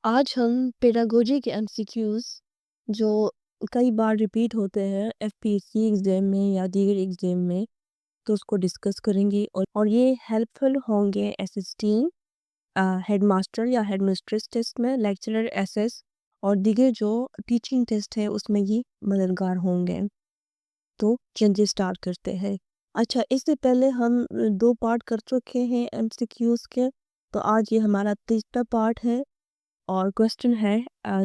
आज हम पेडागोजी के एमसीक्यूज जो कई बार रिपीट होते हैं एफपीएससी एग्जाम में या दीगर एग्जाम में, तो उसको डिस्कस करेंगे और ये हेल्पफुल होंगे एसएसटी, हेडमास्टर या हेडमिस्ट्रेस टेस्ट में, लेक्चरर एसएस और दीगर जो टीचिंग टेस्ट है उसमें ये मददगार होंगे। तो चलिए स्टार्ट करते हैं। अच्छा, इससे पहले हम दो पार्ट कर चुके हैं एमसीक्यूज के, तो आज ये हमारा तीसरा पार्ट है और क्वेश्चन है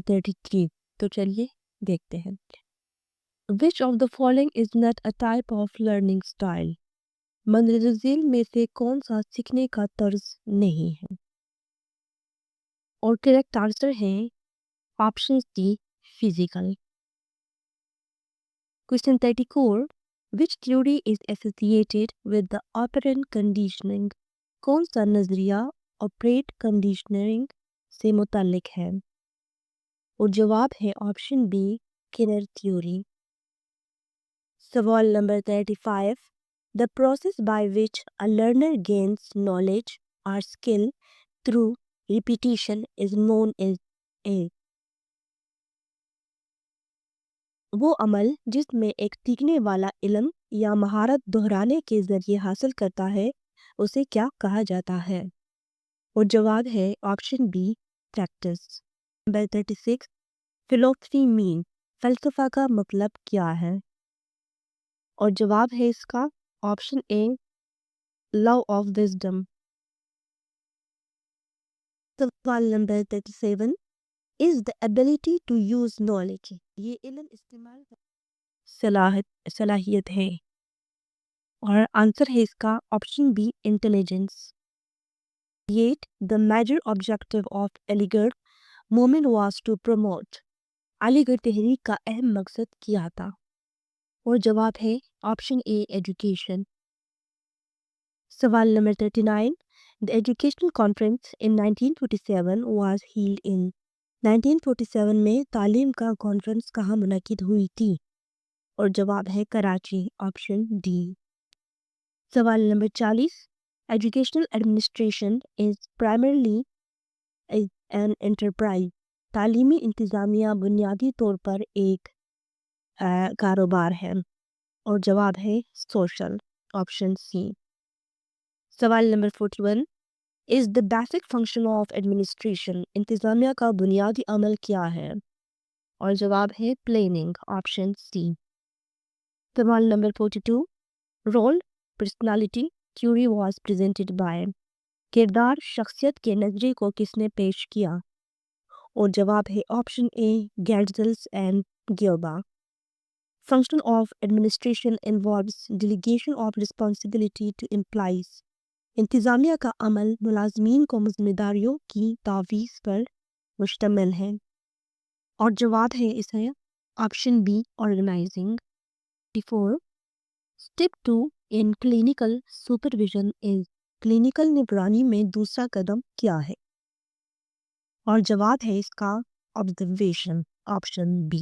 33। तो चलिए देखते हैं। Which of the following is not a type of learning style? मंदरजील में से कौन सा सीखने का तर्ज नहीं है? और करेक्ट आंसर है option C, physical. Question 34, which theory is associated with the operant conditioning? कौन सा नजरिया ऑपरेट कंडीशनिंग से मुतालिक है? और जवाब है ऑप्शन बी, किनर थ्योरी। सवाल नंबर 35, the process by which a learner gains knowledge और skill through repetition is known as A. वो अमल जिसमें एक सीखने वाला इल्म या महारत दोहराने के जरिए हासिल करता है, उसे क्या कहा जाता है? और जवाब है ऑप्शन बी, प्रैक्टिस। नंबर 36, फिलोसफी मीन, फलसफा का मतलब क्या है? और जवाब है इसका option A, love of wisdom. सवाल नंबर 37, is the ability to use knowledge, ये इल्म इस्तेमाल सलाहियत है? और आंसर है इसका option B, intelligence. Yet the major objective of Aligarh movement was to promote, Aligarh तहरीक का अहम मकसद क्या था? और जवाब है ऑप्शन ए, एजुकेशन। सवाल number 39, the educational conference in 1947 was held in 1947 में तालीम का कॉन्फ्रेंस कहाँ मुनक्किद हुई थी? और जवाब है कराची, ऑप्शन डी। सवाल number 40, educational administration is primarily an enterprise, तालीमी इंतज़ामिया बुनियादी तौर पर एक कारोबार है? और जवाब है सोशल, ऑप्शन सी। सवाल नंबर 41, is the basic function of administration, इंतज़ामिया का बुनियादी अमल क्या है? और जवाब है प्लानिंग, ऑप्शन सी। सवाल नंबर 42, role personality theory was presented by, किरदार शख्सियत के नजरिए को किसने पेश किया? और जवाब है option A, Getzels and Guba. Function of administration involves delegation of responsibility to employees, इंतज़ामिया का अमल मुलाजमीन को जिम्मेदारियों की तावीज़ पर मुश्तमिल है? और जवाब है इसे option B, organising. 4, step 2 in clinical supervision is, clinical निगरानी में दूसरा कदम क्या है? और जवाब है इसका ऑब्जर्वेशन, ऑप्शन बी।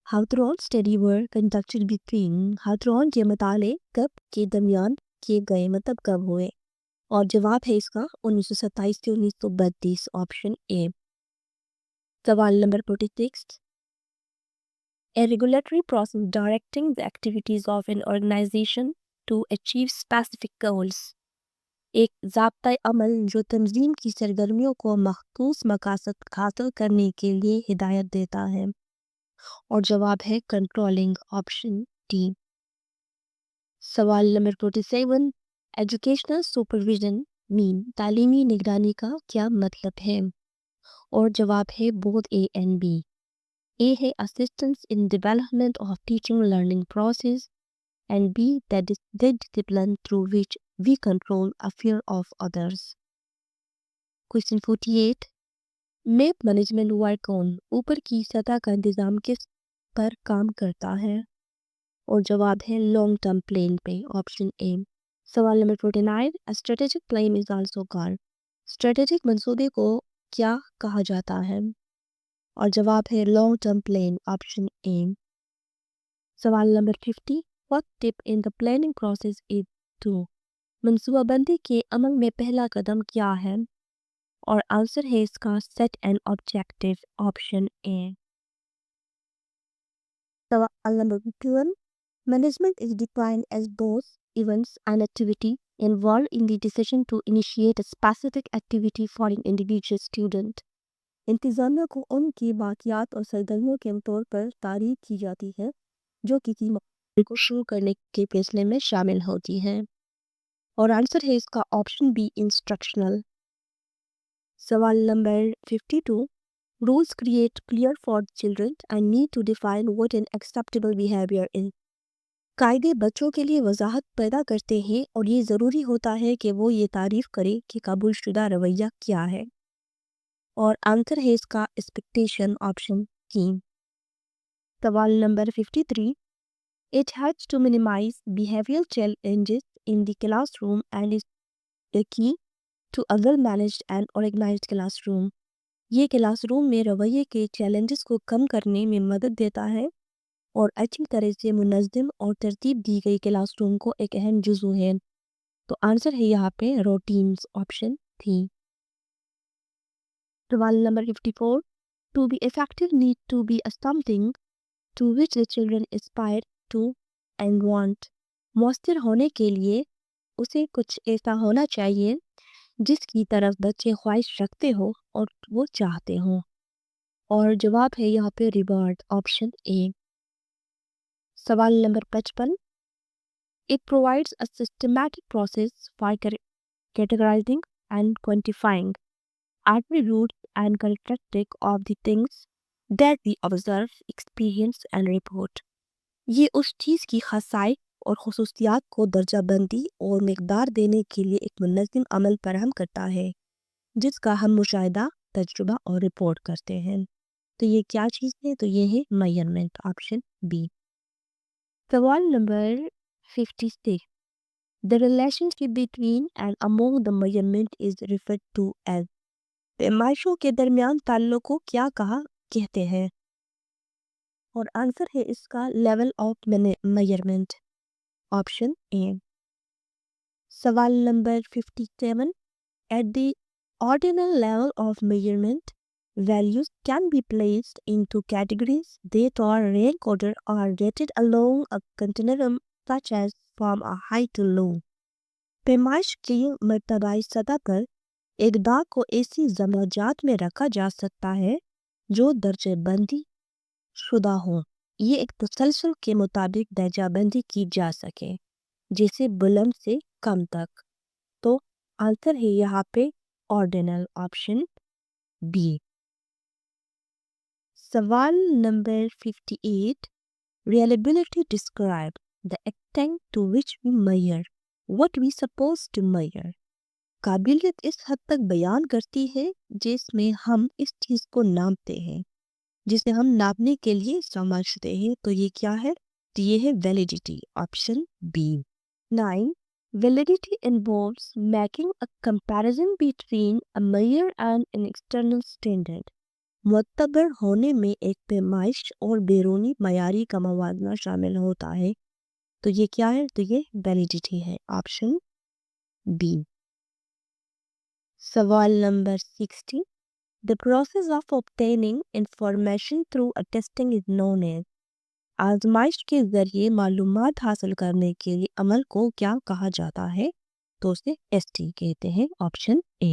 हाथरॉन स्टडी वर कंडक्टेड बिटवीन, हाथरॉन के मुताले कब के दरमियान किए गए, मतलब कब हुए? और जवाब है इसका 1927 से 1932, ऑप्शन ए। सवाल number 46, a regulatory process directing the activities of an organization to achieve specific goals, एक ज़ाब्ता अमल जो तंजीम की सरगर्मियों को मखसूस मकासद हासिल करने के लिए हिदायत देता है? और जवाब है कंट्रोलिंग, ऑप्शन डी। सवाल नंबर 47, एजुकेशनल सुपरविजन मीन, तालीमी निगरानी का क्या मतलब है? और जवाब है both A and B. A है assistance in development of teaching learning process and B that is the discipline through which we control affair of others. Question 48, map management work on, ऊपर की सतह का इंतजाम किस पर काम करता है? और जवाब है लॉन्ग टर्म प्लान पे, ऑप्शन ए। सवाल नंबर 49, strategic plan is also called, strategic मंसूबे को क्या कहा जाता है? और जवाब है long term plan, option A. सवाल नंबर 50, what step in the planning process is to, मंसूबाबंदी के अमल में पहला कदम क्या है? اور آنسر ہے اس کا سیٹ اینڈ آبجیکٹو، آپشن اے۔ سوال number 21، management is defined as those events and activity involved in the decision to initiate a specific activity for an individual student۔ انتظامیہ کو ان کی واقعات اور سرگرمیوں کے طور پر تعریف کی جاتی ہے جو کسی مقام کو شروع کرنے کے فیصلے میں شامل ہوتی ہیں، اور آنسر ہے اس کا آپشن بی، انسٹرکشنل۔ سوال نمبر 52، rules create clear for children and need to define what an acceptable behaviour is. قاعدے بچوں کے لیے وضاحت پیدا کرتے ہیں اور یہ ضروری ہوتا ہے کہ وہ یہ تعریف کرے کہ قبول شدہ رویہ کیا ہے، اور آنسر ہے اس کا ایکسپیکٹیشن، آپشن سی۔ سوال نمبر 53، It helps to minimize behavioral challenges in the classroom and is the key to a well-managed and organized classroom۔ یہ کلاس روم میں رویے کے چیلنجز کو کم کرنے میں مدد دیتا ہے اور اچھی طرح سے منظم اور ترتیب دی گئی کلاس روم کو ایک اہم جزو ہے، تو آنسر ہے یہاں پہ روٹینز، آپشن تھی۔ سوال number 54، To be effective need to be a something to which the children aspire to and want۔ مؤثر ہونے کے لیے اسے کچھ ایسا ہونا چاہیے جس کی طرف بچے خواہش رکھتے ہو اور وہ چاہتے ہوں، اور جواب ہے یہاں پہ ریوارڈ، آپشن اے۔ سوال number 55، It provides a systematic process for categorizing and quantifying attributes and characteristics of the things that we observe, experience and report۔ یہ اس چیز کی خصائص اور خصوصیات کو درجہ بندی اور مقدار دینے کے لیے ایک منظم عمل فراہم کرتا ہے جس کا ہم مشاہدہ، تجربہ اور رپورٹ کرتے ہیں۔ تو یہ کیا چیز ہے؟ تو یہ ہے میئرمنٹ، آپشن بی۔ سوال number 56، The relationship between and among the measurement is referred to as۔ پیمائشوں کے درمیان تعلق کو کیا کہتے ہیں، اور آنسر ہے اس کا لیول آف میئرمنٹ، آپشن اے۔ سوال number 57، At the ordinal level of measurement, values can be placed into categories that are rank order or rated along a continuum such as from a high to low۔ پیمائش کی مرتبہ سطح پر اقدار کو ایسی زمرجات میں رکھا جا سکتا ہے جو درجہ بندی شدہ ہوں، یہ ایک تسلسل کے مطابق درجہ بندی کی جا سکے، جیسے بلند سے کم تک، تو آنسر ہے یہاں پہ آرڈینل، آپشن بی۔ سوال number 58، Reliability describe the extent to which we measure what we supposed to measure۔ قابلیت اس حد تک بیان کرتی ہے جس میں ہم اس چیز کو ناپتے ہیں جسے ہم ناپنے کے لیے سمجھتے ہیں، تو یہ کیا ہے؟ تو یہ ہے validity, option B. 9، Validity involves making a comparison between a measure and an external standard۔ معتبر ہونے میں ایک پیمائش اور بیرونی معیاری کا موازنہ شامل ہوتا ہے، تو یہ کیا ہے؟ تو یہ ویلیڈیٹی ہے، آپشن بی۔ سوال number 60، The process of obtaining information through a testing is known as۔ آزمائش کے ذریعے معلومات حاصل کرنے کے لیے عمل کو کیا کہا جاتا ہے؟ تو اسے ٹیسٹنگ کہتے ہیں، آپشن اے۔